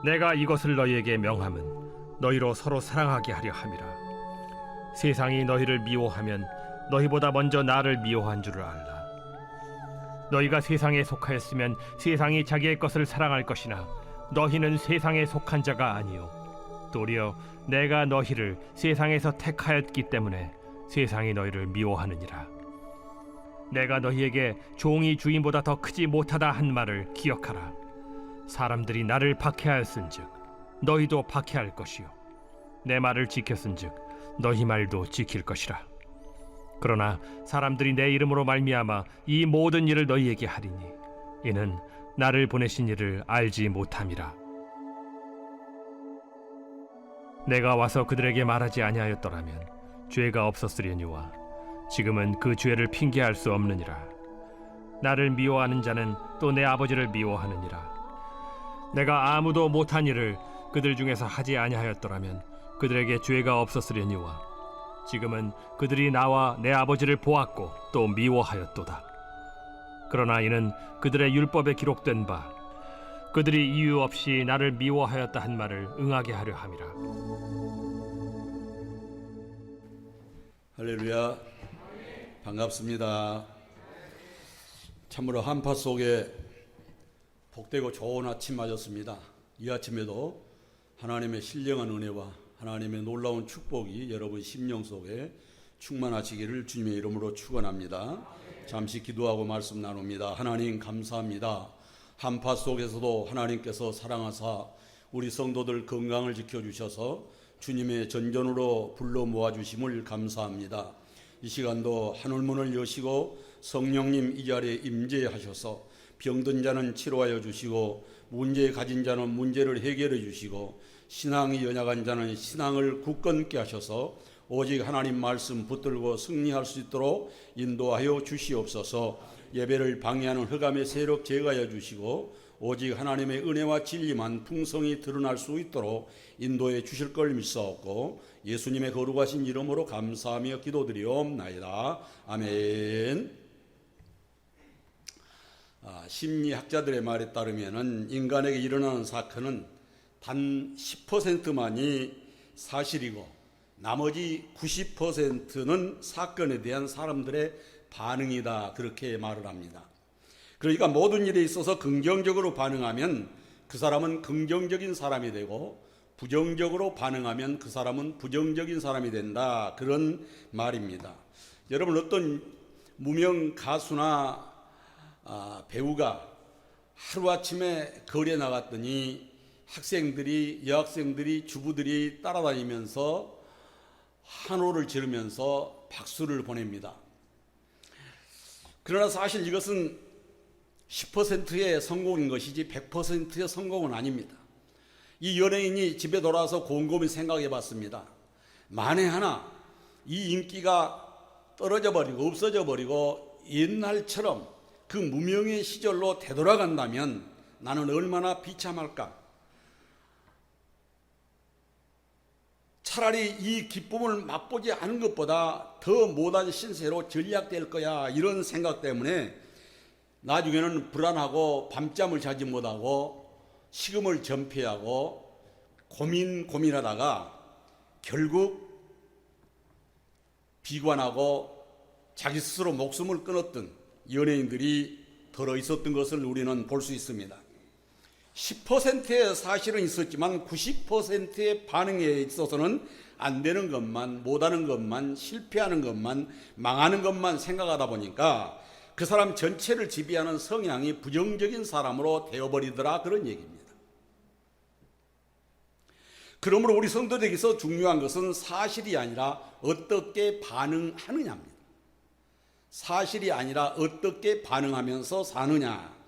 내가 이것을 너희에게 명함은 너희로 서로 사랑하게 하려 함이라. 세상이 너희를 미워하면 너희보다 먼저 나를 미워한 줄을 알라. 너희가 세상에 속하였으면 세상이 자기의 것을 사랑할 것이나 너희는 세상에 속한 자가 아니요 도리어 내가 너희를 세상에서 택하였기 때문에 세상이 너희를 미워하느니라. 내가 너희에게 종이 주인보다 더 크지 못하다 한 말을 기억하라. 사람들이 나를 박해하였은즉 너희도 박해할 것이요 내 말을 지켰은즉 너희 말도 지킬 것이라. 그러나 사람들이 내 이름으로 말미암아 이 모든 일을 너희에게 하리니 이는 나를 보내신 이를 알지 못함이라. 내가 와서 그들에게 말하지 아니하였더라면 죄가 없었으려니와 지금은 그 죄를 핑계할 수 없느니라. 나를 미워하는 자는 또 내 아버지를 미워하느니라. 내가 아무도 못한 일을 그들 중에서 하지 아니하였더라면 그들에게 죄가 없었으려니와 지금은 그들이 나와 내 아버지를 보았고 또 미워하였도다. 그러나 이는 그들의 율법에 기록된 바 그들이 이유 없이 나를 미워하였다 한 말을 응하게 하려 함이라. 할렐루야. 반갑습니다. 참으로 한파 속에 복되고 좋은 아침 맞았습니다. 이 아침에도 하나님의 신령한 은혜와 하나님의 놀라운 축복이 여러분 심령 속에 충만하시기를 주님의 이름으로 축원합니다. 잠시 기도하고 말씀 나눕니다. 하나님 감사합니다. 한파 속에서도 하나님께서 사랑하사 우리 성도들 건강을 지켜주셔서 주님의 전전으로 불러 모아주심을 감사합니다. 이 시간도 하늘문을 여시고 성령님 이 자리에 임재하셔서 병든 자는 치료하여 주시고 문제 가진 자는 문제를 해결해 주시고 신앙이 연약한 자는 신앙을 굳건케 하셔서 오직 하나님 말씀 붙들고 승리할 수 있도록 인도하여 주시옵소서. 예배를 방해하는 흑암의 세력 제거하여 주시고 오직 하나님의 은혜와 진리만 풍성히 드러날 수 있도록 인도해 주실 걸 믿사옵고 예수님의 거룩하신 이름으로 감사하며 기도드리옵나이다. 아멘. 심리학자들의 말에 따르면 인간에게 일어나는 사건은 단 10%만이 사실이고 나머지 90%는 사건에 대한 사람들의 반응이다, 그렇게 말을 합니다. 그러니까 모든 일에 있어서 긍정적으로 반응하면 그 사람은 긍정적인 사람이 되고 부정적으로 반응하면 그 사람은 부정적인 사람이 된다, 그런 말입니다. 여러분, 어떤 무명 가수나 배우가 하루아침에 거리에 나갔더니 학생들이, 여학생들이, 주부들이 따라다니면서 환호를 지르면서 박수를 보냅니다. 그러나 사실 이것은 10%의 성공인 것이지 100%의 성공은 아닙니다. 이 연예인이 집에 돌아와서 곰곰이 생각해 봤습니다. 만에 하나 이 인기가 떨어져 버리고 없어져 버리고 옛날처럼 그 무명의 시절로 되돌아간다면 나는 얼마나 비참할까. 차라리 이 기쁨을 맛보지 않은 것보다 더 못한 신세로 전락될 거야, 이런 생각 때문에 나중에는 불안하고 밤잠을 자지 못하고 식음을 전폐하고 고민하다가 결국 비관하고 자기 스스로 목숨을 끊었던 연예인들이 들어 있었던 것을 우리는 볼 수 있습니다. 10%의 사실은 있었지만 90%의 반응에 있어서는 안 되는 것만, 못하는 것만, 실패하는 것만, 망하는 것만 생각하다 보니까 그 사람 전체를 지배하는 성향이 부정적인 사람으로 되어버리더라, 그런 얘기입니다. 그러므로 우리 성도들에게서 중요한 것은 사실이 아니라 어떻게 반응하느냐입니다. 사실이 아니라 어떻게 반응하면서 사느냐.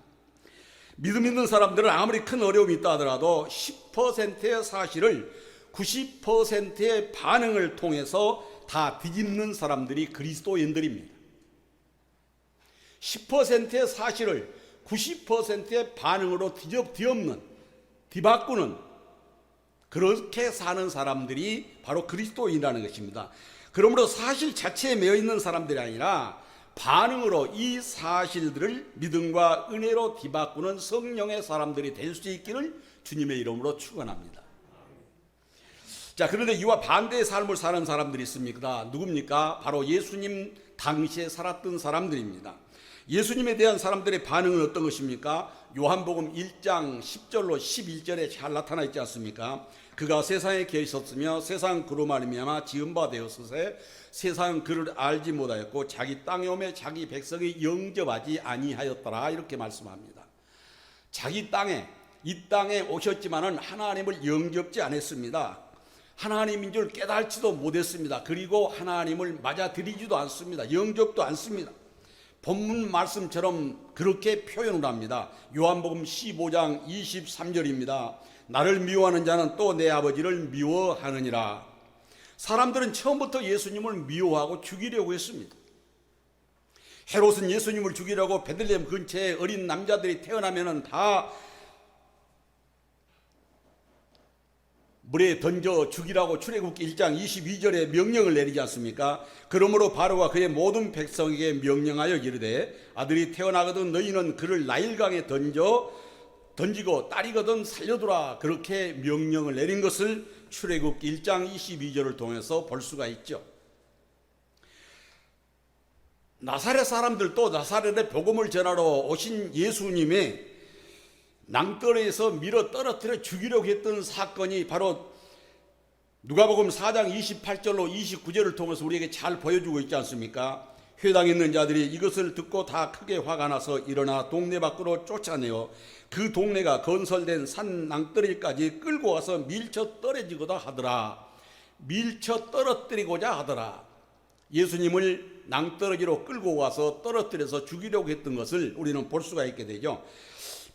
믿음 있는 사람들은 아무리 큰 어려움이 있다 하더라도 10%의 사실을 90%의 반응을 통해서 다 뒤집는 사람들이 그리스도인들입니다. 10%의 사실을 90%의 반응으로 뒤바꾸는 그렇게 사는 사람들이 바로 그리스도인이라는 것입니다. 그러므로 사실 자체에 매여 있는 사람들이 아니라 반응으로 이 사실들을 믿음과 은혜로 뒤바꾸는 성령의 사람들이 될 수 있기를 주님의 이름으로 축원합니다. 자, 그런데 이와 반대의 삶을 사는 사람들이 있습니다. 누굽니까? 바로 예수님 당시에 살았던 사람들입니다. 예수님에 대한 사람들의 반응은 어떤 것입니까? 요한복음 1장 10절로 11절에 잘 나타나 있지 않습니까? 그가 세상에 계셨으며 세상 그로 말미암아 지은 바 되었으세 세상은 그를 알지 못하였고 자기 땅에 오매 자기 백성이 영접하지 아니하였더라, 이렇게 말씀합니다. 자기 땅에, 이 땅에 오셨지만은 하나님을 영접지 않았습니다. 하나님인 줄 깨달지도 못했습니다. 그리고 하나님을 맞아들이지도 않습니다. 영접도 않습니다. 본문 말씀처럼 그렇게 표현을 합니다. 요한복음 15장 23절입니다. 나를 미워하는 자는 또 내 아버지를 미워하느니라. 사람들은 처음부터 예수님을 미워하고 죽이려고 했습니다. 헤롯은 예수님을 죽이려고 베들레헴 근처에 어린 남자들이 태어나면은 다 물에 던져 죽이라고 출애굽기 1장 22절에 명령을 내리지 않습니까? 그러므로 바로가 그의 모든 백성에게 명령하여 이르되 아들이 태어나거든 너희는 그를 나일강에 던지고 딸이거든 살려두라, 그렇게 명령을 내린 것을 출애굽기 1장 22절을 통해서 볼 수가 있죠. 나사렛 사람들도 나사렛의 복음을 전하러 오신 예수님의 낭떠러에서 밀어 떨어뜨려 죽이려고 했던 사건이 바로 누가복음 4장 28절로 29절을 통해서 우리에게 잘 보여주고 있지 않습니까? 회당에 있는 자들이 이것을 듣고 다 크게 화가 나서 일어나 동네 밖으로 쫓아내어 그 동네가 건설된 산 낭떠러리까지 끌고 와서 밀쳐 떨어지고자 하더라. 밀쳐 떨어뜨리고자 하더라. 예수님을 낭떠러지로 끌고 와서 떨어뜨려서 죽이려고 했던 것을 우리는 볼 수가 있게 되죠.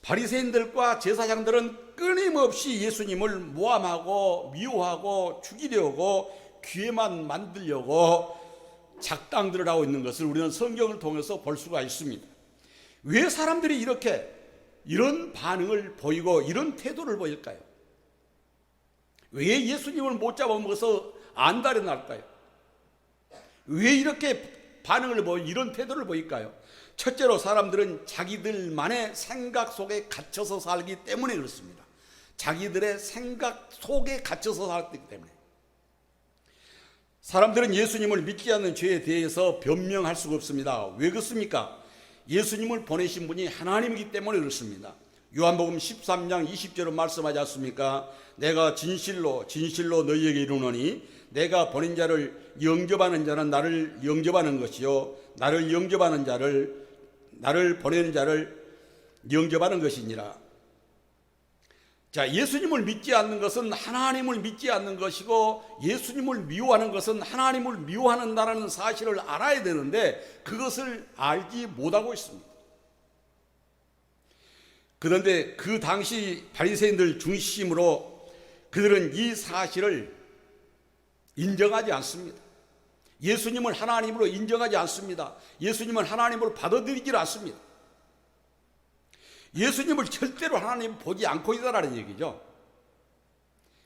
바리새인들과 제사장들은 끊임없이 예수님을 모함하고 미워하고 죽이려고 귀에만 만들려고 작당들을 하고 있는 것을 우리는 성경을 통해서 볼 수가 있습니다. 왜 사람들이 이런 반응을 보이고 이런 태도를 보일까요? 왜 예수님을 못 잡아먹어서 안달이 날까요? 왜 이렇게 반응을 이런 태도를 보일까요? 첫째로 사람들은 자기들만의 생각 속에 갇혀서 살기 때문에 그렇습니다. 자기들의 생각 속에 갇혀서 살기 때문에. 사람들은 예수님을 믿지 않는 죄에 대해서 변명할 수가 없습니다. 왜 그렇습니까? 예수님을 보내신 분이 하나님이기 때문에 그렇습니다. 요한복음 13장 20절은 말씀하지 않습니까? 내가 진실로 너희에게 이르노니 내가 보낸 자를 영접하는 자는 나를 영접하는 것이요 나를 보내는 자를 영접하는 것이니라. 자, 예수님을 믿지 않는 것은 하나님을 믿지 않는 것이고 예수님을 미워하는 것은 하나님을 미워하는다라는 사실을 알아야 되는데 그것을 알지 못하고 있습니다. 그런데 그 당시 바리새인들 중심으로 그들은 이 사실을 인정하지 않습니다. 예수님을 하나님으로 인정하지 않습니다. 예수님을 하나님으로 받아들이질 않습니다. 예수님을 절대로 하나님 보지 않고 있다라는 얘기죠.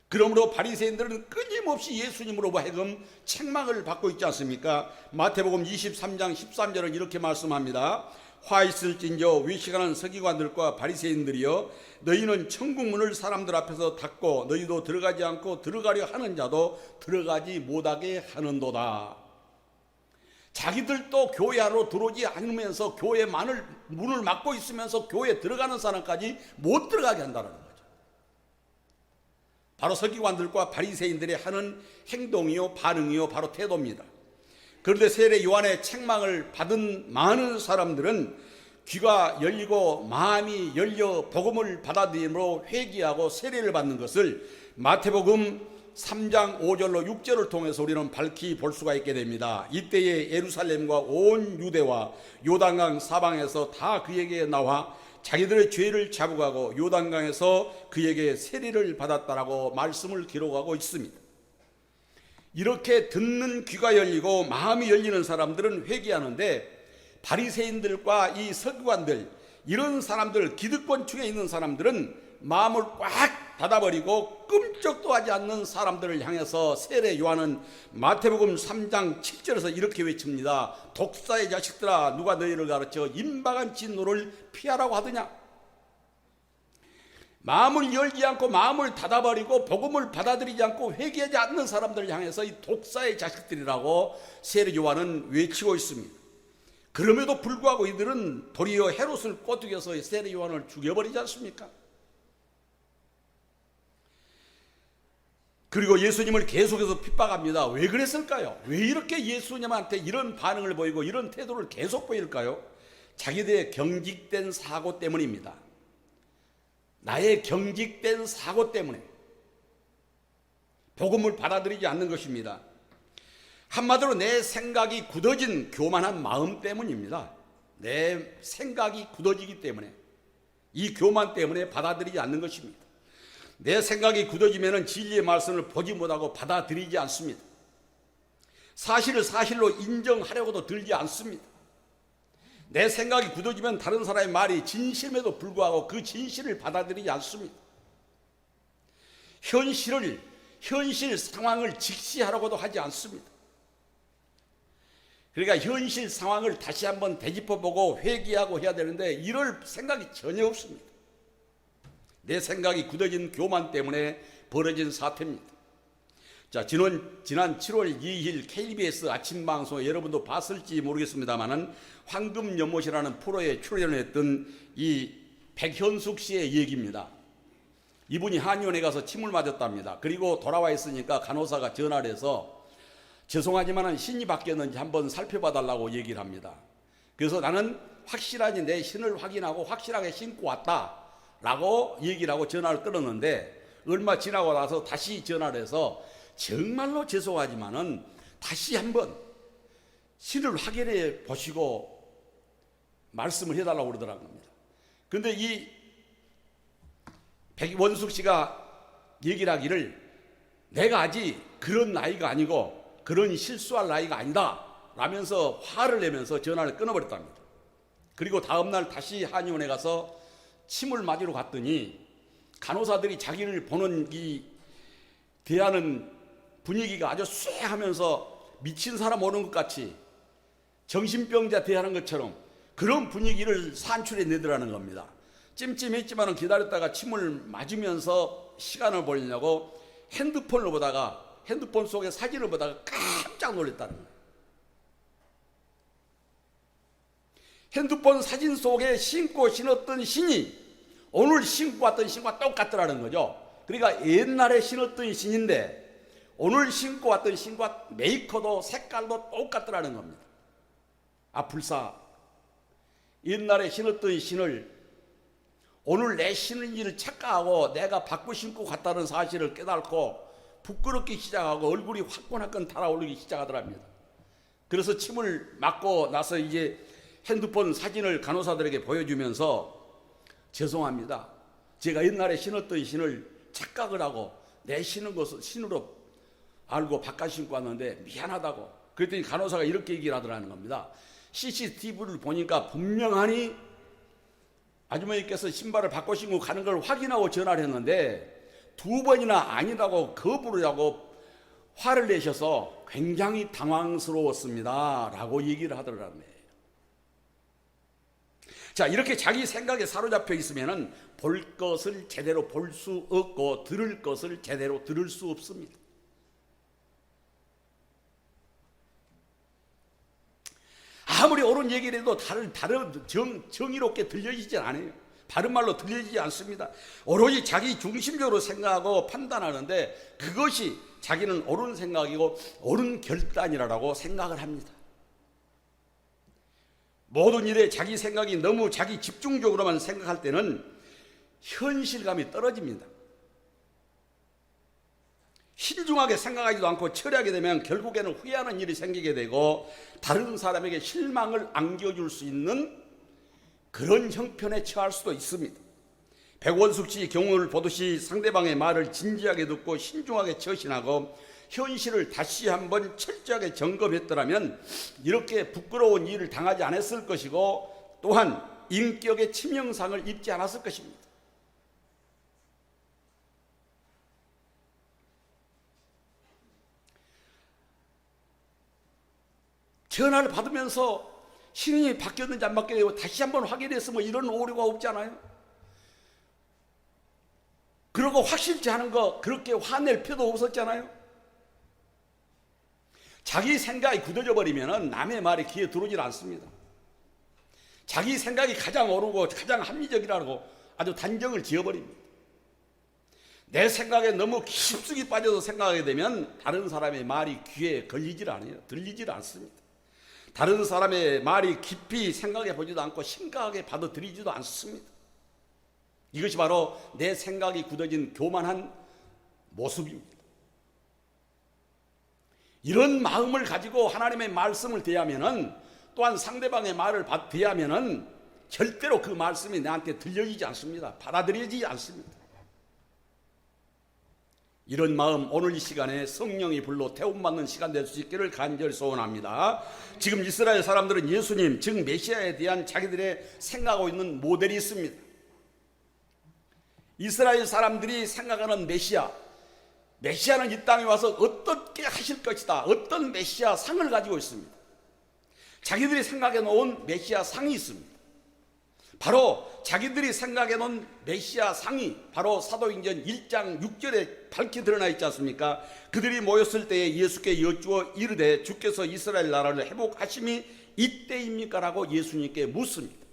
그러므로 바리새인들은 끊임없이 예수님으로 하여금 책망을 받고 있지 않습니까? 마태복음 23장 13절은 이렇게 말씀합니다. 화 있을진저 외식하는 서기관들과 바리새인들이여 너희는 천국 문을 사람들 앞에서 닫고 너희도 들어가지 않고 들어가려 하는 자도 들어가지 못하게 하는도다. 자기들도 교회 안으로 들어오지 않으면서 교회 문을 막고 있으면서 교회에 들어가는 사람까지 못 들어가게 한다는 거죠. 바로 서기관들과 바리새인들이 하는 행동이요 반응이요 바로 태도입니다. 그런데 세례 요한의 책망을 받은 많은 사람들은 귀가 열리고 마음이 열려 복음을 받아들임으로 회개하고 세례를 받는 것을 마태복음 3장 5절로 6절을 통해서 우리는 밝히 볼 수가 있게 됩니다. 이때에 예루살렘과 온 유대와 요단강 사방에서 다 그에게 나와 자기들의 죄를 자복하고 요단강에서 그에게 세례를 받았다라고 말씀을 기록하고 있습니다. 이렇게 듣는 귀가 열리고 마음이 열리는 사람들은 회개하는데 바리새인들과 이 서기관들 이런 사람들 기득권층에 있는 사람들은 마음을 꽉 닫아버리고 끔찍도 하지 않는 사람들을 향해서 세례 요한은 마태복음 3장 7절에서 이렇게 외칩니다. 독사의 자식들아 누가 너희를 가르쳐 임박한 진노를 피하라고 하더냐. 마음을 열지 않고 마음을 닫아버리고 복음을 받아들이지 않고 회개하지 않는 사람들을 향해서 이 독사의 자식들이라고 세례 요한은 외치고 있습니다. 그럼에도 불구하고 이들은 도리어 헤롯을 꼬투겨서 세례 요한을 죽여버리지 않습니까? 그리고 예수님을 계속해서 핍박합니다. 왜 그랬을까요? 왜 이렇게 예수님한테 이런 반응을 보이고 이런 태도를 계속 보일까요? 자기들의 경직된 사고 때문입니다. 나의 경직된 사고 때문에 복음을 받아들이지 않는 것입니다. 한마디로 내 생각이 굳어진 교만한 마음 때문입니다. 내 생각이 굳어지기 때문에, 이 교만 때문에 받아들이지 않는 것입니다. 내 생각이 굳어지면 진리의 말씀을 보지 못하고 받아들이지 않습니다. 사실을 사실로 인정하려고도 들지 않습니다. 내 생각이 굳어지면 다른 사람의 말이 진실임에도 불구하고 그 진실을 받아들이지 않습니다. 현실 상황을 직시하려고도 하지 않습니다. 그러니까 현실 상황을 다시 한번 되짚어보고 회개하고 해야 되는데 이럴 생각이 전혀 없습니다. 내 생각이 굳어진 교만 때문에 벌어진 사태입니다. 자, 지난 7월 2일 KBS 아침 방송에 여러분도 봤을지 모르겠습니다만은 황금 연못이라는 프로에 출연했던 이 백현숙 씨의 얘기입니다. 이분이 한의원에 가서 침을 맞았답니다. 그리고 돌아와 있으니까 간호사가 전화를 해서 죄송하지만 신이 바뀌었는지 한번 살펴봐 달라고 얘기를 합니다. 그래서 나는 확실하지 내 신을 확인하고 확실하게 신고 왔다 라고 얘기를 하고 전화를 끊었는데, 얼마 지나고 나서 다시 전화를 해서 정말로 죄송하지만은 다시 한번 신을 확인해 보시고 말씀을 해달라고 그러더라는 겁니다. 근데 이 백원숙 씨가 얘기를 하기를 내가 아직 그런 나이가 아니고 그런 실수할 나이가 아니다 라면서 화를 내면서 전화를 끊어버렸답니다. 그리고 다음날 다시 한의원에 가서 침을 맞으러 갔더니 간호사들이 자기를 보는 이 대하는 분위기가 아주 쎄하면서 미친 사람 오는 것 같이 정신병자 대하는 것처럼 그런 분위기를 산출해 내더라는 겁니다. 찜찜했지만 기다렸다가 침을 맞으면서 시간을 보려고 핸드폰 속에 사진을 보다가 깜짝 놀랐다는 거예요. 핸드폰 사진 속에 신고 신었던 신이 오늘 신고 왔던 신과 똑같더라는 거죠. 그러니까 옛날에 신었던 신인데 오늘 신고 왔던 신과 메이커도 색깔도 똑같더라는 겁니다. 아, 불사. 옛날에 신었던 신을 오늘 내 신은지를 착각하고 내가 바꿔 신고 갔다는 사실을 깨닫고 부끄럽기 시작하고 얼굴이 화끈화끈 달아오르기 시작하더랍니다. 그래서 침을 맞고 나서 이제 핸드폰 사진을 간호사들에게 보여주면서 죄송합니다. 제가 옛날에 신었던 신을 착각을 하고 내 신은 것을 신으로 알고 바꿔 신고 왔는데 미안하다고. 그랬더니 간호사가 이렇게 얘기를 하더라는 겁니다. CCTV를 보니까 분명하니 아주머니께서 신발을 바꿔 신고 가는 걸 확인하고 전화를 했는데 2번이나 아니라고 거부를 하고 화를 내셔서 굉장히 당황스러웠습니다 라고 얘기를 하더라는 거예요. 자, 이렇게 자기 생각에 사로잡혀 있으면 볼 것을 제대로 볼 수 없고 들을 것을 제대로 들을 수 없습니다. 아무리 옳은 얘기를 해도 정의롭게 들려지지 않아요. 바른 말로 들려지지 않습니다. 오로지 자기 중심적으로 생각하고 판단하는데 그것이 자기는 옳은 생각이고 옳은 결단이라고 생각을 합니다. 모든 일에 자기 생각이 너무 자기 집중적으로만 생각할 때는 현실감이 떨어집니다. 신중하게 생각하지도 않고 처리하게 되면 결국에는 후회하는 일이 생기게 되고 다른 사람에게 실망을 안겨줄 수 있는 그런 형편에 처할 수도 있습니다. 백원숙 씨 경우를 보듯이 상대방의 말을 진지하게 듣고 신중하게 처신하고 현실을 다시 한번 철저하게 점검했더라면 이렇게 부끄러운 일을 당하지 않았을 것이고 또한 인격의 치명상을 입지 않았을 것입니다. 전화를 받으면서 신이 바뀌었는지 안 바뀌었는지 다시 한번 확인해서 뭐 이런 오류가 없잖아요. 그러고 확실치 않은 거 그렇게 화낼 필요도 없었잖아요. 자기 생각이 굳어져 버리면 남의 말이 귀에 들어오질 않습니다. 자기 생각이 가장 옳고 가장 합리적이라고 아주 단정을 지어버립니다. 내 생각에 너무 깊숙이 빠져서 생각하게 되면 다른 사람의 말이 귀에 걸리질 않아요. 들리질 않습니다. 다른 사람의 말이 깊이 생각해 보지도 않고 심각하게 받아들이지도 않습니다. 이것이 바로 내 생각이 굳어진 교만한 모습입니다. 이런 마음을 가지고 하나님의 말씀을 대하면은, 또한 상대방의 말을 대하면은 절대로 그 말씀이 나한테 들려지지 않습니다. 받아들여지지 않습니다. 이런 마음, 오늘 이 시간에 성령이 불로 태움받는 시간 될 수 있기를 간절히 소원합니다. 지금 이스라엘 사람들은 예수님, 즉 메시아에 대한 자기들의 생각하고 있는 모델이 있습니다. 이스라엘 사람들이 생각하는 메시아는 이 땅에 와서 어떻게 하실 것이다, 어떤 메시아 상을 가지고 있습니다. 자기들이 생각해 놓은 메시아 상이 있습니다. 바로 자기들이 생각해 놓은 메시아 상이 바로 사도행전 1장 6절에 밝히 드러나 있지 않습니까? 그들이 모였을 때에 예수께 여쭈어 이르되 주께서 이스라엘 나라를 회복하심이 이때입니까? 라고 예수님께 묻습니다.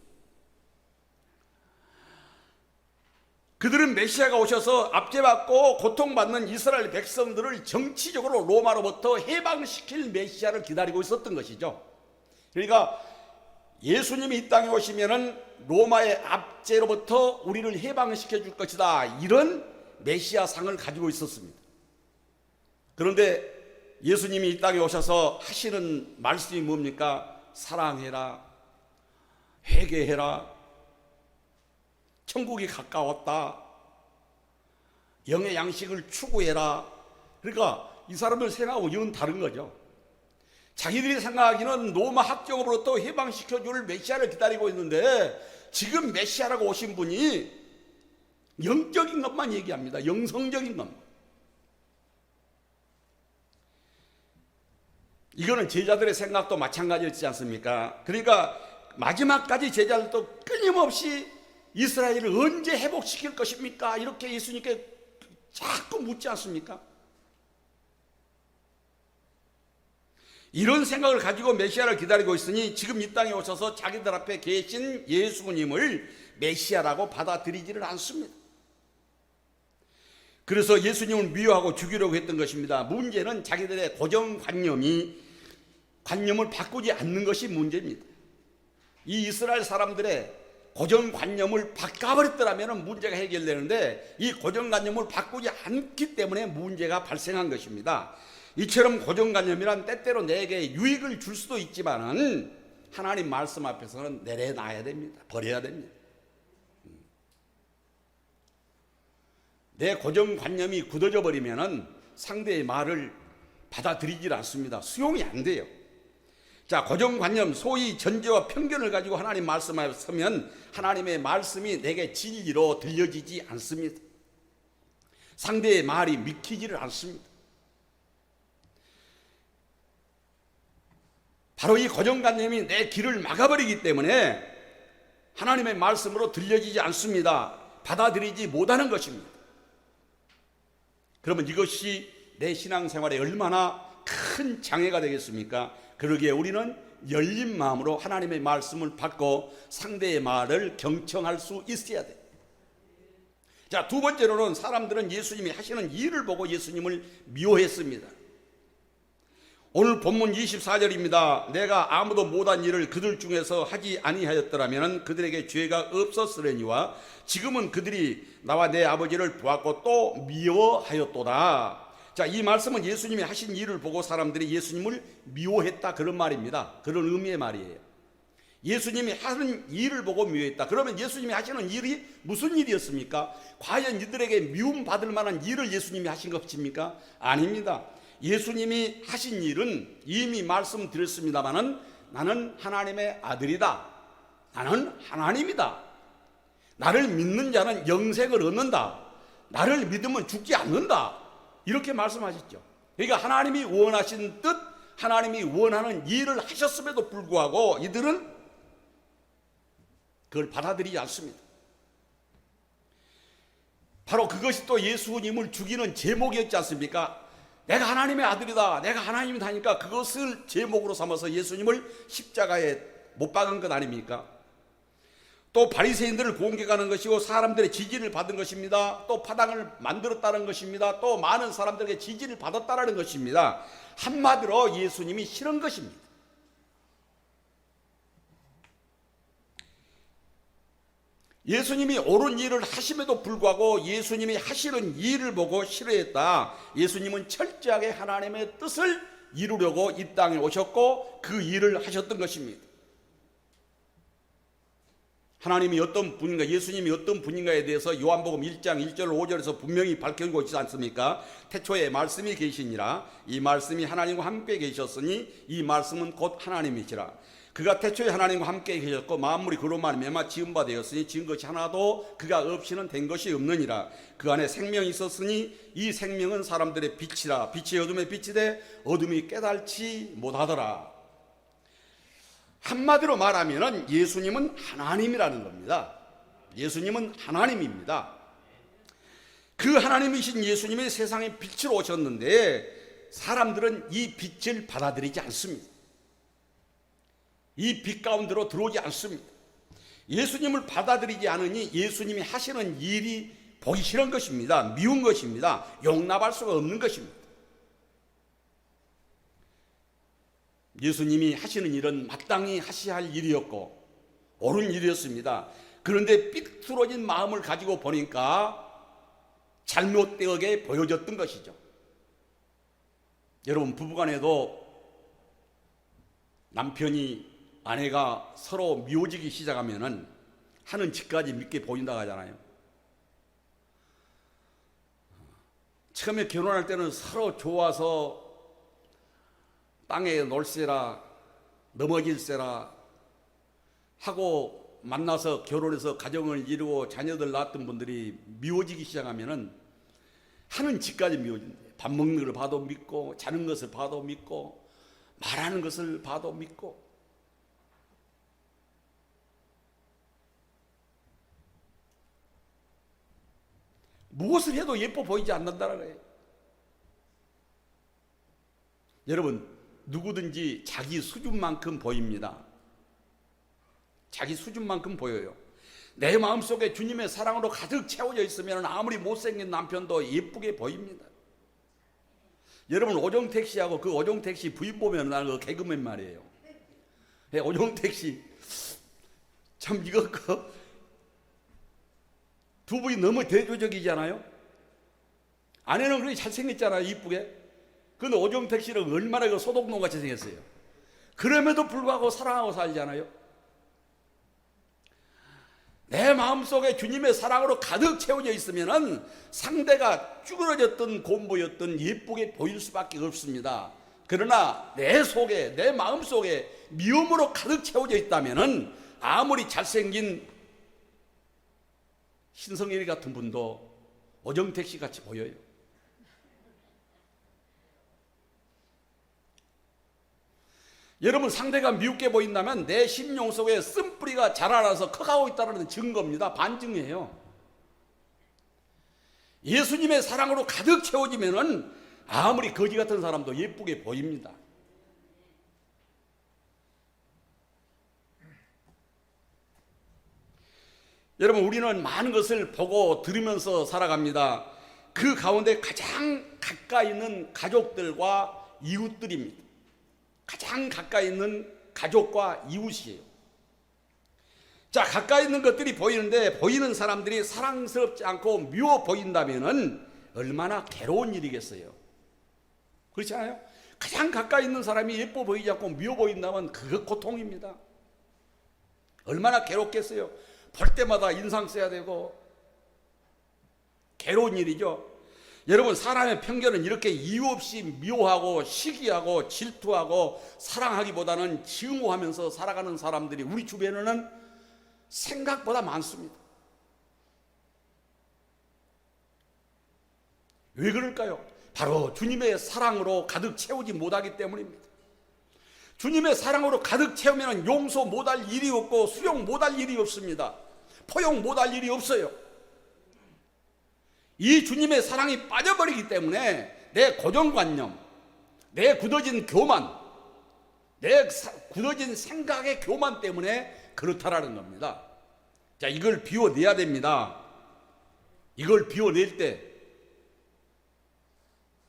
그들은 메시아가 오셔서 압제받고 고통받는 이스라엘 백성들을 정치적으로 로마로부터 해방시킬 메시아를 기다리고 있었던 것이죠. 그러니까 예수님이 이 땅에 오시면은 로마의 압제로부터 우리를 해방시켜 줄 것이다, 이런 메시아 상을 가지고 있었습니다. 그런데 예수님이 이 땅에 오셔서 하시는 말씀이 뭡니까? 사랑해라, 회개해라, 천국이 가까웠다, 영의 양식을 추구해라. 그러니까 이 사람들 생각하고 영 다른 거죠. 자기들이 생각하기는 로마 합정으로부터 해방시켜줄 메시아를 기다리고 있는데, 지금 메시아라고 오신 분이 영적인 것만 얘기합니다. 영성적인 것만. 이거는 제자들의 생각도 마찬가지였지 않습니까? 그러니까 마지막까지 제자들도 끊임없이 이스라엘을 언제 회복시킬 것입니까? 이렇게 예수님께 자꾸 묻지 않습니까? 이런 생각을 가지고 메시아를 기다리고 있으니 지금 이 땅에 오셔서 자기들 앞에 계신 예수님을 메시아라고 받아들이지를 않습니다. 그래서 예수님을 미워하고 죽이려고 했던 것입니다. 문제는 자기들의 고정관념을 바꾸지 않는 것이 문제입니다. 이 이스라엘 사람들의 고정관념을 바꿔버렸더라면 문제가 해결되는데, 이 고정관념을 바꾸지 않기 때문에 문제가 발생한 것입니다. 이처럼 고정관념이란 때때로 내게 유익을 줄 수도 있지만은 하나님 말씀 앞에서는 내려놔야 됩니다. 버려야 됩니다. 내 고정관념이 굳어져 버리면은 상대의 말을 받아들이질 않습니다. 수용이 안 돼요. 자, 고정관념, 소위 전제와 편견을 가지고 하나님 말씀 앞에 서면 하나님의 말씀이 내게 진리로 들려지지 않습니다. 상대의 말이 믿기지를 않습니다. 바로 이 고정관념이 내 길을 막아버리기 때문에 하나님의 말씀으로 들려지지 않습니다. 받아들이지 못하는 것입니다. 그러면 이것이 내 신앙생활에 얼마나 큰 장애가 되겠습니까? 그러기에 우리는 열린 마음으로 하나님의 말씀을 받고 상대의 말을 경청할 수 있어야 돼요. 자, 두 번째로는 사람들은 예수님이 하시는 일을 보고 예수님을 미워했습니다. 오늘 본문 24절입니다. 내가 아무도 못한 일을 그들 중에서 하지 아니하였더라면 그들에게 죄가 없었으려니와 지금은 그들이 나와 내 아버지를 보았고 또 미워하였도다. 자, 이 말씀은 예수님이 하신 일을 보고 사람들이 예수님을 미워했다, 그런 말입니다. 그런 의미의 말이에요. 예수님이 하는 일을 보고 미워했다. 그러면 예수님이 하시는 일이 무슨 일이었습니까? 과연 이들에게 미움받을 만한 일을 예수님이 하신 것입니까? 아닙니다. 예수님이 하신 일은 이미 말씀드렸습니다마는 나는 하나님의 아들이다, 나는 하나님이다, 나를 믿는 자는 영생을 얻는다, 나를 믿으면 죽지 않는다, 이렇게 말씀하셨죠. 그러니까 하나님이 원하신 뜻, 하나님이 원하는 일을 하셨음에도 불구하고 이들은 그걸 받아들이지 않습니다. 바로 그것이 또 예수님을 죽이는 제목이었지 않습니까? 내가 하나님의 아들이다, 내가 하나님이다 하니까 그것을 제목으로 삼아서 예수님을 십자가에 못 박은 것 아닙니까? 또 바리새인들을 공격하는 것이고 사람들의 지지를 받은 것입니다. 또 파당을 만들었다는 것입니다. 또 많은 사람들에게 지지를 받았다는 것입니다. 한마디로 예수님이 싫은 것입니다. 예수님이 옳은 일을 하심에도 불구하고 예수님이 하시는 일을 보고 싫어했다. 예수님은 철저하게 하나님의 뜻을 이루려고 이 땅에 오셨고 그 일을 하셨던 것입니다. 하나님이 어떤 분인가, 예수님이 어떤 분인가에 대해서 요한복음 1장 1절 5절에서 분명히 밝혀주고 있지 않습니까? 태초에 말씀이 계시니라. 이 말씀이 하나님과 함께 계셨으니 이 말씀은 곧 하나님이시라. 그가 태초에 하나님과 함께 계셨고 만물이 그로 말미암아 지은 바 되었으니 지은 것이 하나도 그가 없이는 된 것이 없느니라. 그 안에 생명이 있었으니 이 생명은 사람들의 빛이라. 빛이 어둠에 빛이 돼 어둠이 깨달지 못하더라. 한마디로 말하면 예수님은 하나님이라는 겁니다. 예수님은 하나님입니다. 그 하나님이신 예수님이 세상에 빛으로 오셨는데 사람들은 이 빛을 받아들이지 않습니다. 이 빛 가운데로 들어오지 않습니다. 예수님을 받아들이지 않으니 예수님이 하시는 일이 보기 싫은 것입니다. 미운 것입니다. 용납할 수가 없는 것입니다. 예수님이 하시는 일은 마땅히 하셔야 할 일이었고 옳은 일이었습니다. 그런데 삐뚤어진 마음을 가지고 보니까 잘못되게 보여졌던 것이죠. 여러분, 부부간에도 남편이 아내가 서로 미워지기 시작하면은 하는 짓까지 믿게 보인다고 하잖아요. 처음에 결혼할 때는 서로 좋아서 땅에 놀세라, 넘어질세라 하고 만나서 결혼해서 가정을 이루고 자녀들 낳았던 분들이 미워지기 시작하면은 하는 짓까지 미워진다. 밥 먹는 걸 봐도 믿고, 자는 것을 봐도 믿고, 말하는 것을 봐도 믿고. 무엇을 해도 예뻐 보이지 않는다는 거예요. 여러분, 누구든지 자기 수준만큼 보입니다. 자기 수준만큼 보여요. 내 마음속에 주님의 사랑으로 가득 채워져 있으면 아무리 못생긴 남편도 예쁘게 보입니다. 여러분, 오정택 씨하고 그 오정택 씨 부인 보면 나는 그 개그맨 말이에요. 오정택 씨 참 이거 두 분이 너무 대조적이잖아요. 아내는 그렇게 잘생겼잖아요, 이쁘게. 근데 오정택 씨는 얼마나 그 소독농 같이 생겼어요. 그럼에도 불구하고 사랑하고 살잖아요. 내 마음속에 주님의 사랑으로 가득 채워져 있으면은 상대가 쭈그러졌던 곰보였던 예쁘게 보일 수밖에 없습니다. 그러나 내 속에, 내 마음속에 미움으로 가득 채워져 있다면은 아무리 잘생긴 신성일이 같은 분도 오정택 씨 같이 보여요. 여러분, 상대가 미웃게 보인다면 내 심령 속에 쓴뿌리가 자라나서 커가고 있다는 증거입니다. 반증이에요. 예수님의 사랑으로 가득 채워지면은 아무리 거지 같은 사람도 예쁘게 보입니다. 여러분, 우리는 많은 것을 보고 들으면서 살아갑니다. 그 가운데 가장 가까이 있는 가족들과 이웃들입니다. 가장 가까이 있는 가족과 이웃이에요. 자, 가까이 있는 것들이 보이는데 보이는 사람들이 사랑스럽지 않고 미워 보인다면은 얼마나 괴로운 일이겠어요. 그렇지 않아요? 가장 가까이 있는 사람이 예뻐 보이지 않고 미워 보인다면 그거 고통입니다. 얼마나 괴롭겠어요. 볼 때마다 인상 써야 되고 괴로운 일이죠. 여러분, 사람의 편견은 이렇게 이유 없이 미워하고 시기하고 질투하고 사랑하기보다는 증오하면서 살아가는 사람들이 우리 주변에는 생각보다 많습니다. 왜 그럴까요? 바로 주님의 사랑으로 가득 채우지 못하기 때문입니다. 주님의 사랑으로 가득 채우면 용서 못할 일이 없고 수용 못할 일이 없습니다. 포용 못할 일이 없어요. 이 주님의 사랑이 빠져버리기 때문에 내 고정관념, 내 굳어진 교만, 내 굳어진 생각의 교만 때문에 그렇다라는 겁니다. 자, 이걸 비워내야 됩니다. 이걸 비워낼 때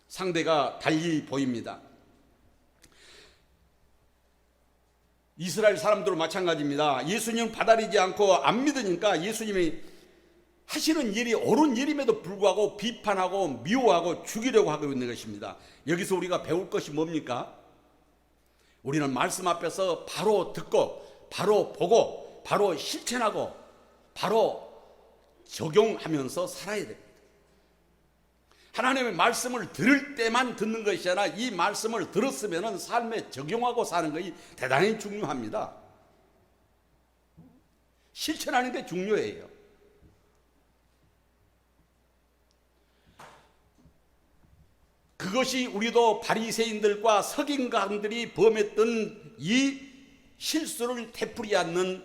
상대가 달리 보입니다. 이스라엘 사람들도 마찬가지입니다. 예수님 받아들이지 않고 안 믿으니까 예수님이 하시는 일이 옳은 일임에도 불구하고 비판하고 미워하고 죽이려고 하고 있는 것입니다. 여기서 우리가 배울 것이 뭡니까? 우리는 말씀 앞에서 바로 듣고 바로 보고 바로 실천하고 바로 적용하면서 살아야 됩니다. 하나님의 말씀을 들을 때만 듣는 것이 아니라 이 말씀을 들었으면 삶에 적용하고 사는 것이 대단히 중요합니다. 실천하는 게 중요해요. 그것이 우리도 바리새인들과 서기관들이 범했던 이 실수를 되풀이 않는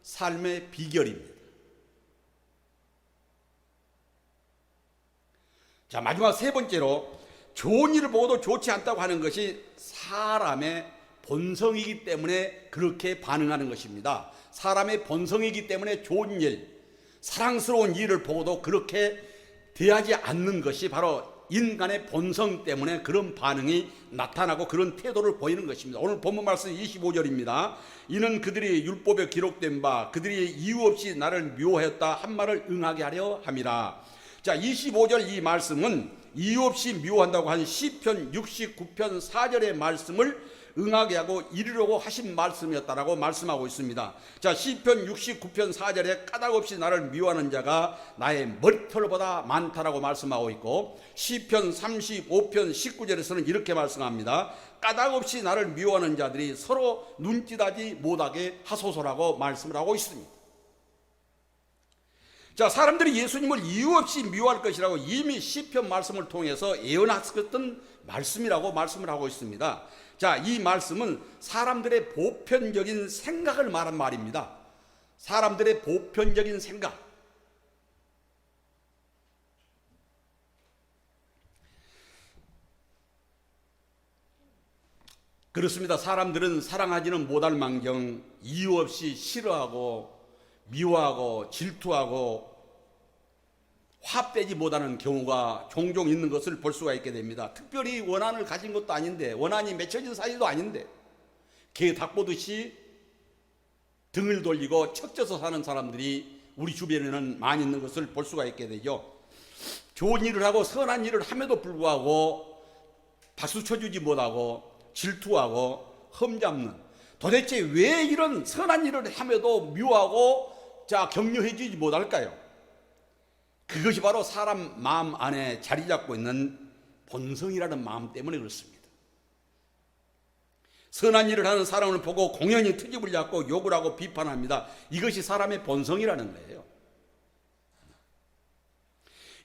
삶의 비결입니다. 자, 마지막 세 번째로 좋은 일을 보고도 좋지 않다고 하는 것이 사람의 본성이기 때문에 그렇게 반응하는 것입니다. 사람의 본성이기 때문에 좋은 일, 사랑스러운 일을 보고도 그렇게 대하지 않는 것이 바로 인간의 본성 때문에 그런 반응이 나타나고 그런 태도를 보이는 것입니다. 오늘 본문 말씀 25절입니다. 이는 그들이 율법에 기록된 바 그들이 이유 없이 나를 미워하였다 한 말을 응하게 하려 함이라. 자, 25절 이 말씀은 이유 없이 미워한다고 한 시편 69편 4절의 말씀을 응하게 하고 이루려고 하신 말씀이었다라고 말씀하고 있습니다. 자, 시편 69편 4절에 까닭없이 나를 미워하는 자가 나의 머리털보다 많다라고 말씀하고 있고, 시편 35편 19절에서는 이렇게 말씀합니다. 까닭없이 나를 미워하는 자들이 서로 눈짓하지 못하게 하소서라고 말씀을 하고 있습니다. 자, 사람들이 예수님을 이유 없이 미워할 것이라고 이미 시편 말씀을 통해서 예언했었던 말씀이라고 말씀을 하고 있습니다. 자, 이 말씀은 사람들의 보편적인 생각을 말한 말입니다. 사람들의 보편적인 생각. 그렇습니다. 사람들은 사랑하지는 못할 망정 이유 없이 싫어하고 미워하고 질투하고 화합되지 못하는 경우가 종종 있는 것을 볼 수가 있게 됩니다. 특별히 원한을 가진 것도 아닌데, 원한이 맺혀진 사이도 아닌데 개 닭 보듯이 등을 돌리고 척져서 사는 사람들이 우리 주변에는 많이 있는 것을 볼 수가 있게 되죠. 좋은 일을 하고 선한 일을 함에도 불구하고 박수 쳐주지 못하고 질투하고 험잡는, 도대체 왜 이런 선한 일을 함에도 미워하고 격려해주지 못할까요? 그것이 바로 사람 마음 안에 자리 잡고 있는 본성이라는 마음 때문에 그렇습니다. 선한 일을 하는 사람을 보고 공연히 트집을 잡고 욕을 하고 비판합니다. 이것이 사람의 본성이라는 거예요.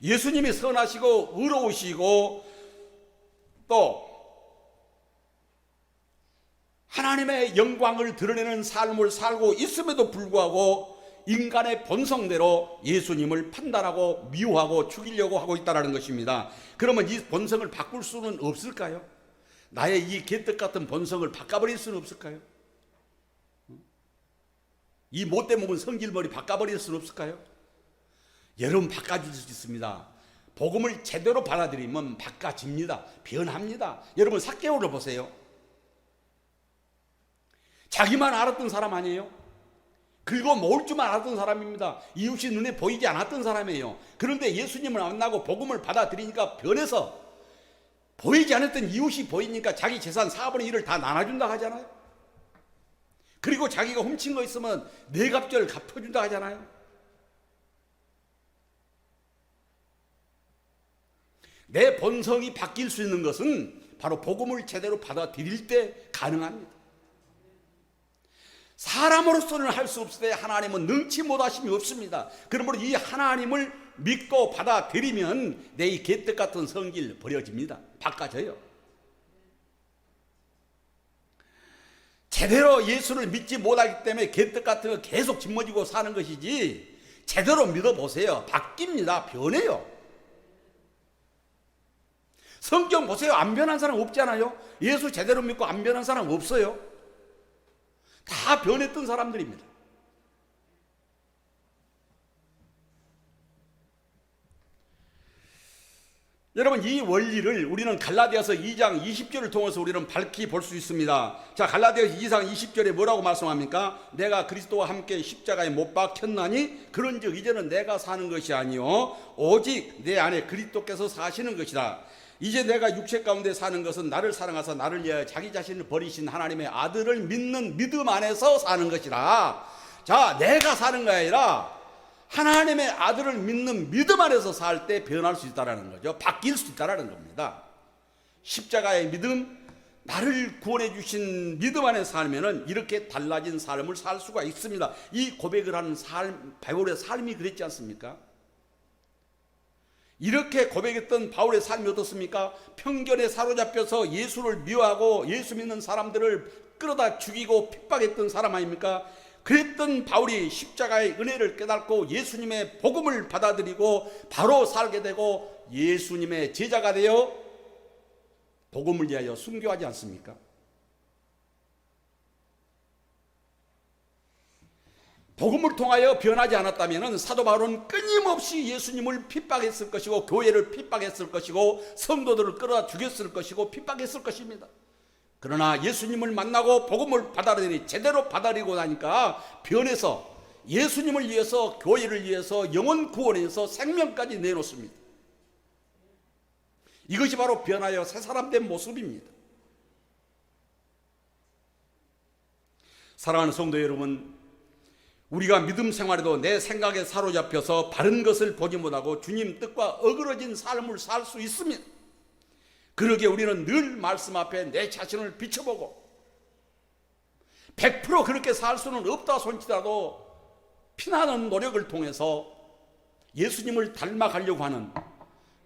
예수님이 선하시고 의로우시고 또 하나님의 영광을 드러내는 삶을 살고 있음에도 불구하고 인간의 본성대로 예수님을 판단하고 미워하고 죽이려고 하고 있다는 것입니다. 그러면 이 본성을 바꿀 수는 없을까요? 나의 이 개떡 같은 본성을 바꿔버릴 수는 없을까요? 이 못돼 먹은 성질머리 바꿔버릴 수는 없을까요? 여러분, 바꿔줄 수 있습니다. 복음을 제대로 받아들이면 바꿔집니다. 변합니다. 여러분, 삭개오를 보세요. 자기만 알았던 사람 아니에요? 긁어 모을 줄만 알았던 사람입니다. 이웃이 눈에 보이지 않았던 사람이에요. 그런데 예수님을 만나고 복음을 받아들이니까 변해서 보이지 않았던 이웃이 보이니까 자기 재산 4분의 1을 다 나눠준다 하잖아요. 그리고 자기가 훔친 거 있으면 네 갑절 갚아준다 하잖아요. 내 본성이 바뀔 수 있는 것은 바로 복음을 제대로 받아들일 때 가능합니다. 사람으로서는 할 수 없을 때 하나님은 능치 못하심이 없습니다. 그러므로 이 하나님을 믿고 받아들이면 내 이 개떡 같은 성질 버려집니다. 바꿔져요. 제대로 예수를 믿지 못하기 때문에 개떡 같은 거 계속 짊어지고 사는 것이지, 제대로 믿어보세요. 바뀝니다. 변해요. 성경 보세요. 안 변한 사람 없잖아요. 예수 제대로 믿고 안 변한 사람 없어요. 다 변했던 사람들입니다. 여러분, 이 원리를 우리는 갈라디아서 2장 20절을 통해서 우리는 밝히 볼 수 있습니다. 자, 갈라디아서 2장 20절에 뭐라고 말씀합니까? 내가 그리스도와 함께 십자가에 못 박혔나니 그런즉 이제는 내가 사는 것이 아니요 오직 내 안에 그리스도께서 사시는 것이다. 이제 내가 육체 가운데 사는 것은 나를 사랑하사 나를 위하여 자기 자신을 버리신 하나님의 아들을 믿는 믿음 안에서 사는 것이라. 자, 내가 사는 게 아니라 하나님의 아들을 믿는 믿음 안에서 살 때 변할 수 있다는 거죠. 바뀔 수 있다는 겁니다. 십자가의 믿음, 나를 구원해 주신 믿음 안에 살면은 이렇게 달라진 삶을 살 수가 있습니다. 이 고백을 하는 삶, 바울의 삶이 그랬지 않습니까? 이렇게 고백했던 바울의 삶이 어떻습니까? 편견에 사로잡혀서 예수를 미워하고 예수 믿는 사람들을 끌어다 죽이고 핍박했던 사람 아닙니까? 그랬던 바울이 십자가의 은혜를 깨닫고 예수님의 복음을 받아들이고 바로 살게 되고 예수님의 제자가 되어 복음을 위하여 순교하지 않습니까? 복음을 통하여 변하지 않았다면 사도 바울은 끊임없이 예수님을 핍박했을 것이고 교회를 핍박했을 것이고 성도들을 끌어다 죽였을 것이고 핍박했을 것입니다. 그러나 예수님을 만나고 복음을 받아들이니 제대로 받아들이고 나니까 변해서 예수님을 위해서 교회를 위해서 영혼 구원에서 생명까지 내놓습니다. 이것이 바로 변하여 새 사람 된 모습입니다. 사랑하는 성도 여러분, 우리가 믿음 생활에도 내 생각에 사로잡혀서 바른 것을 보지 못하고 주님 뜻과 어그러진 삶을 살 수 있습니다. 그러기에 우리는 늘 말씀 앞에 내 자신을 비춰보고 100% 그렇게 살 수는 없다 손치더라도 피나는 노력을 통해서 예수님을 닮아가려고 하는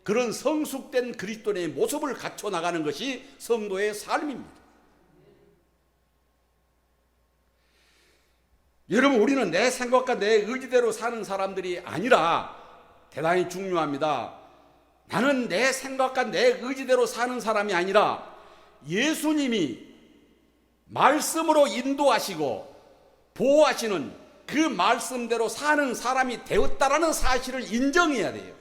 그런 성숙된 그리스도인의 모습을 갖춰 나가는 것이 성도의 삶입니다. 여러분, 우리는 내 생각과 내 의지대로 사는 사람들이 아니라 대단히 중요합니다. 나는 내 생각과 내 의지대로 사는 사람이 아니라 예수님이 말씀으로 인도하시고 보호하시는 그 말씀대로 사는 사람이 되었다라는 사실을 인정해야 돼요.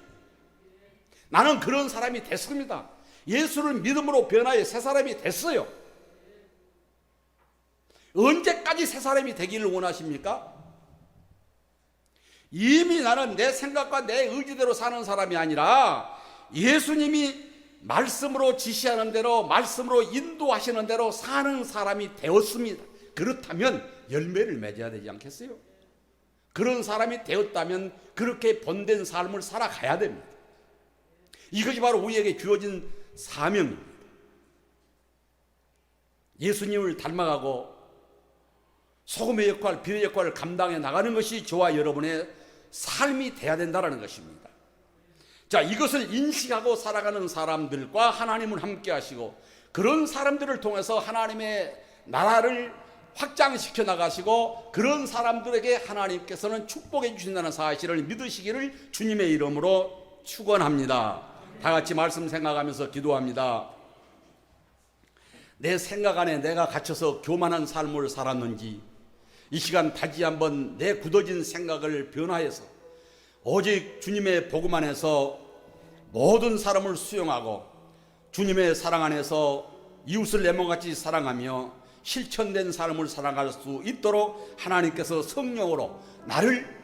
나는 그런 사람이 됐습니다. 예수를 믿음으로 변하여 새 사람이 됐어요. 언제까지 새 사람이 되기를 원하십니까? 이미 나는 내 생각과 내 의지대로 사는 사람이 아니라 예수님이 말씀으로 지시하는 대로 말씀으로 인도하시는 대로 사는 사람이 되었습니다. 그렇다면 열매를 맺어야 되지 않겠어요? 그런 사람이 되었다면 그렇게 본된 삶을 살아가야 됩니다. 이것이 바로 우리에게 주어진 사명입니다. 예수님을 닮아가고 소금의 역할, 비의 역할을 감당해 나가는 것이 저와 여러분의 삶이 돼야 된다는 것입니다. 자, 이것을 인식하고 살아가는 사람들과 하나님을 함께 하시고 그런 사람들을 통해서 하나님의 나라를 확장시켜 나가시고 그런 사람들에게 하나님께서는 축복해 주신다는 사실을 믿으시기를 주님의 이름으로 축원합니다. 다 같이 말씀 생각하면서 기도합니다. 내 생각 안에 내가 갇혀서 교만한 삶을 살았는지 이 시간 다시 한번 내 굳어진 생각을 변화해서 오직 주님의 복음 안에서 모든 사람을 수용하고 주님의 사랑 안에서 이웃을 내 몸같이 사랑하며 실천된 삶을 살아갈 수 있도록 하나님께서 성령으로 나를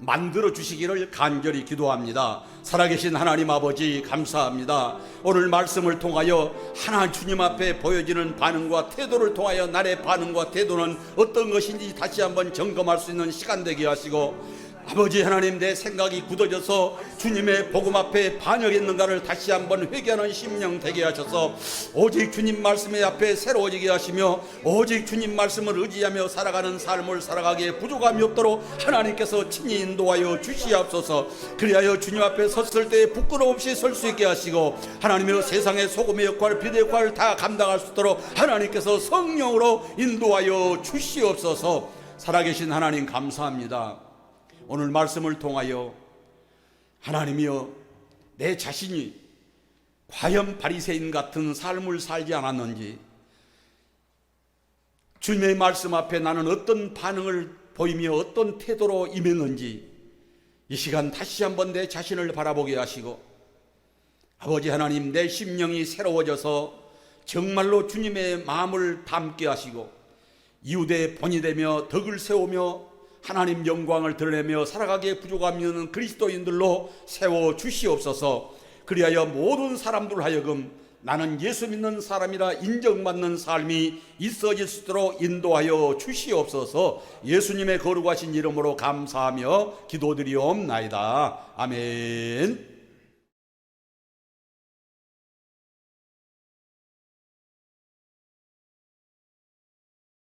만들어 주시기를 간절히 기도합니다. 살아계신 하나님 아버지 감사합니다. 오늘 말씀을 통하여 하나님 주님 앞에 보여지는 반응과 태도를 통하여 나의 반응과 태도는 어떤 것인지 다시 한번 점검할 수 있는 시간 되게 하시고 아버지 하나님, 내 생각이 굳어져서 주님의 복음 앞에 반역했는가를 다시 한번 회개하는 심령 되게 하셔서 오직 주님 말씀의 앞에 새로워지게 하시며 오직 주님 말씀을 의지하며 살아가는 삶을 살아가기에 부족함이 없도록 하나님께서 친히 인도하여 주시옵소서. 그리하여 주님 앞에 섰을 때 부끄러움 없이 설 수 있게 하시고 하나님의 세상의 소금의 역할, 빛의 역할을 다 감당할 수 있도록 하나님께서 성령으로 인도하여 주시옵소서. 살아계신 하나님 감사합니다. 오늘 말씀을 통하여 하나님이여 내 자신이 과연 바리새인 같은 삶을 살지 않았는지, 주님의 말씀 앞에 나는 어떤 반응을 보이며 어떤 태도로 임했는지 이 시간 다시 한번 내 자신을 바라보게 하시고, 아버지 하나님, 내 심령이 새로워져서 정말로 주님의 마음을 담게 하시고 이웃의 본이 되며 덕을 세우며 하나님 영광을 드러내며 살아가기에 부족함이 없는 그리스도인들로 세워주시옵소서. 그리하여 모든 사람들 하여금 나는 예수 믿는 사람이라 인정받는 삶이 있어질 수 있도록 인도하여 주시옵소서. 예수님의 거룩하신 이름으로 감사하며 기도드리옵나이다. 아멘.